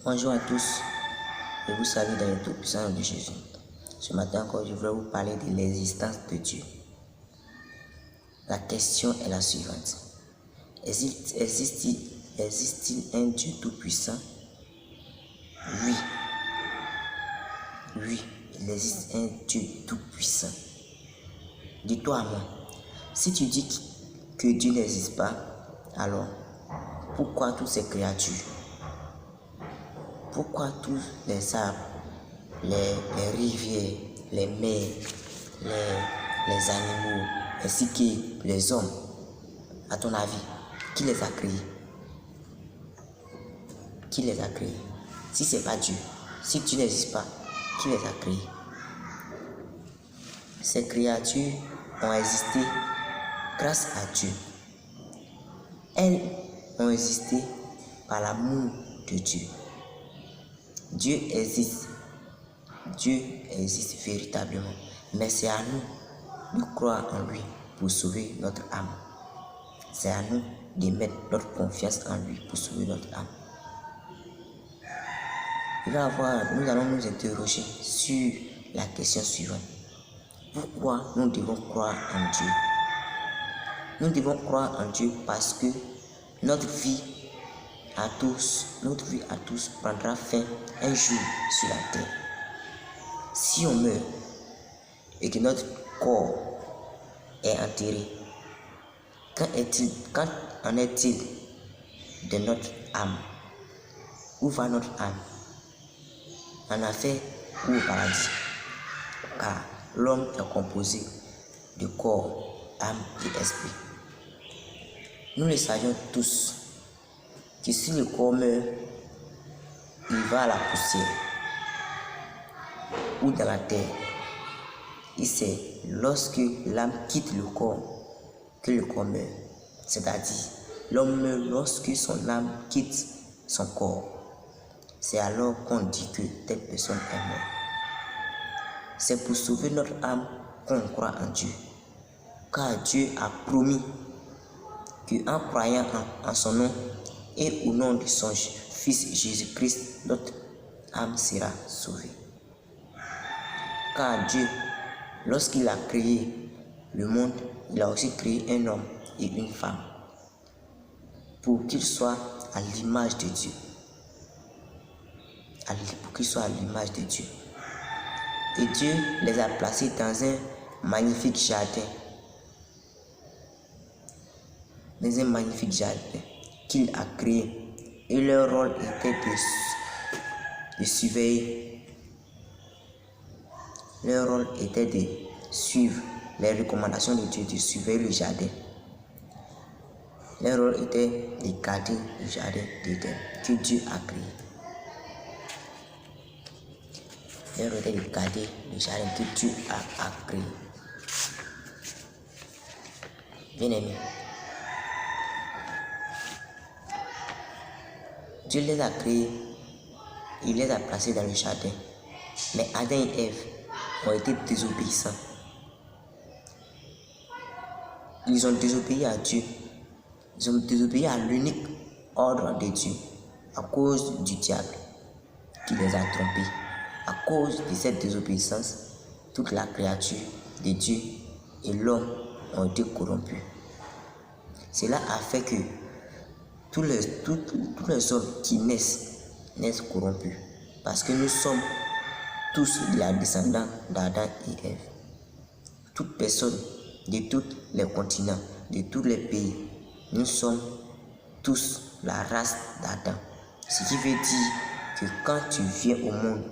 Bonjour à tous, je vous salue dans le tout-puissant nom de Jésus. Ce matin encore, je voudrais vous parler de l'existence de Dieu. La question est la suivante. Existe-t-il un Dieu tout-puissant? Oui. Oui, il existe un Dieu tout-puissant. Dis-toi à moi, si tu dis que Dieu n'existe pas, alors pourquoi toutes ces créatures? Pourquoi tous les arbres, les rivières, les mers, les animaux, ainsi que les hommes? À ton avis, qui les a créés? Qui les a créés? Si ce n'est pas Dieu, si Dieu n'existe pas, qui les a créés? Ces créatures ont existé grâce à Dieu. Elles ont existé par l'amour de Dieu. Dieu existe véritablement, mais c'est à nous de croire en lui pour sauver notre âme. C'est à nous de mettre notre confiance en lui pour sauver notre âme. Nous allons nous interroger sur la question suivante. Pourquoi nous devons croire en Dieu? Nous devons croire en Dieu parce que notre vie à tous prendra fin un jour sur la terre. Si on meurt et que notre corps est enterré, qu'en est-il de notre âme? Où va notre âme? En enfer ou au paradis? Car l'homme est composé de corps, âme et esprit. Nous le savions tous que si le corps meurt, il va à la poussière ou dans la terre. Et c'est lorsque l'âme quitte le corps que le corps meurt. C'est-à-dire, l'homme meurt lorsque son âme quitte son corps. C'est alors qu'on dit que telle personne est morte. C'est pour sauver notre âme qu'on croit en Dieu. Car Dieu a promis qu'en croyant en son nom et au nom de son Fils Jésus-Christ, notre âme sera sauvée. Car Dieu, lorsqu'il a créé le monde, il a aussi créé un homme et une femme pour qu'ils soient à l'image de Dieu. Pour qu'ils soient à l'image de Dieu. Et Dieu les a placés dans un magnifique jardin. Dans un magnifique jardin qu'il a créé. Et leur rôle était de surveiller. Leur rôle était de suivre les recommandations de Dieu, de surveiller le jardin. Leur rôle était de garder le jardin d'Éden que Dieu a créé. Leur rôle était de garder le jardin que Dieu a créé. Bien-aimés, Dieu les a créés, il les a placés dans le jardin. Mais Adam et Ève ont été désobéissants. Ils ont désobéi à Dieu. Ils ont désobéi à l'unique ordre de Dieu à cause du diable qui les a trompés. À cause de cette désobéissance, toute la créature de Dieu et l'homme ont été corrompus. Cela a fait que tous les hommes qui naissent corrompus. Parce que nous sommes tous la descendants d'Adam et Ève. Toute personne de tous les continents, de tous les pays, nous sommes tous la race d'Adam. Ce qui veut dire que quand tu viens au monde,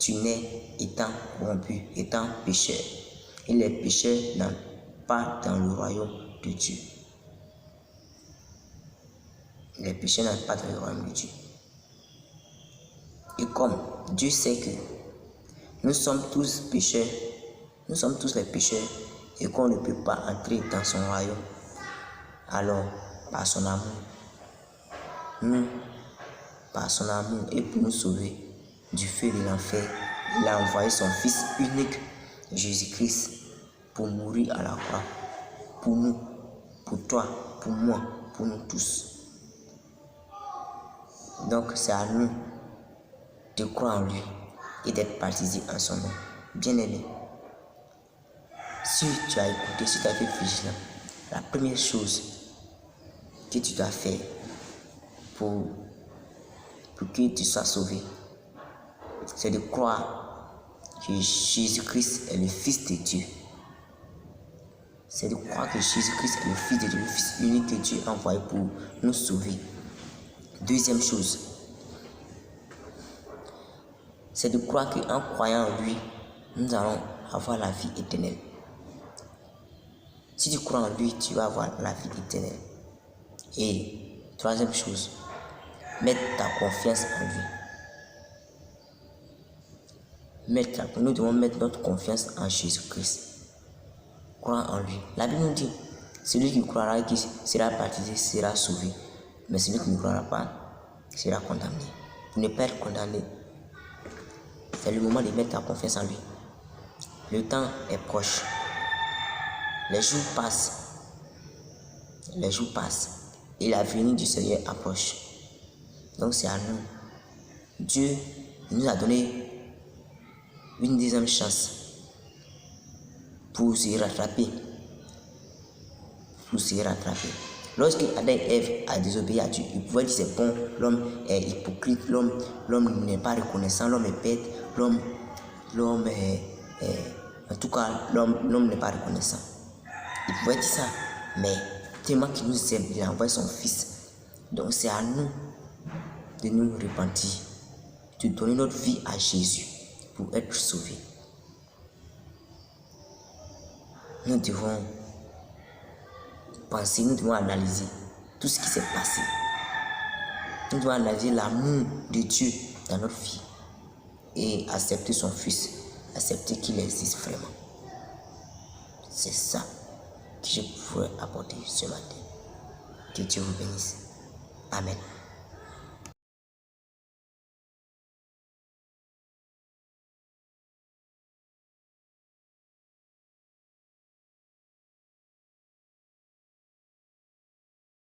tu nais étant corrompu, étant pécheur. Et les pécheurs n'entrent pas dans le royaume de Dieu. Les pécheurs n'entrent pas dans le royaume de Dieu. Et comme Dieu sait que nous sommes tous pécheurs, nous sommes tous les pécheurs et qu'on ne peut pas entrer dans son royaume, alors par son amour et pour nous sauver du feu de l'enfer, il a envoyé son Fils unique, Jésus-Christ, pour mourir à la croix, pour nous, pour toi, pour moi, pour nous tous. Donc c'est à nous de croire en lui et d'être baptisé en son nom. Bien-aimé, si tu as écouté, si tu as été vigilant, la première chose que tu dois faire pour que tu sois sauvé, c'est de croire que Jésus-Christ est le Fils de Dieu. C'est de croire que Jésus-Christ est le Fils de Dieu, le Fils unique que Dieu a envoyé pour nous sauver. Deuxième chose, c'est de croire qu'en croyant en lui, nous allons avoir la vie éternelle. Si tu crois en lui, tu vas avoir la vie éternelle. Et troisième chose, mettre ta confiance en lui. Nous devons mettre notre confiance en Jésus-Christ. Croire en lui. La Bible nous dit, celui qui croira qui sera baptisé sera sauvé. Mais celui qui ne croira pas sera condamné. Pour ne pas être condamné, c'est le moment de mettre ta confiance en lui. Le temps est proche. Les jours passent. Et la venue du Seigneur approche. Donc c'est à nous. Dieu nous a donné une deuxième chance pour se rattraper. Lorsque Adam et Ève a désobéi à Dieu, ils pouvaient dire c'est bon, l'homme est hypocrite, l'homme n'est pas reconnaissant, l'homme est bête, l'homme n'est pas reconnaissant. Ils pouvaient dire ça, mais tellement qu'il nous aime, il a envoyé son Fils. Donc c'est à nous de nous repentir, de donner notre vie à Jésus pour être sauvés. Nous devons penser, nous devons analyser tout ce qui s'est passé. Nous devons analyser l'amour de Dieu dans notre vie et accepter son Fils, accepter qu'il existe vraiment. C'est ça que je pourrais apporter ce matin. Que Dieu vous bénisse. Amen.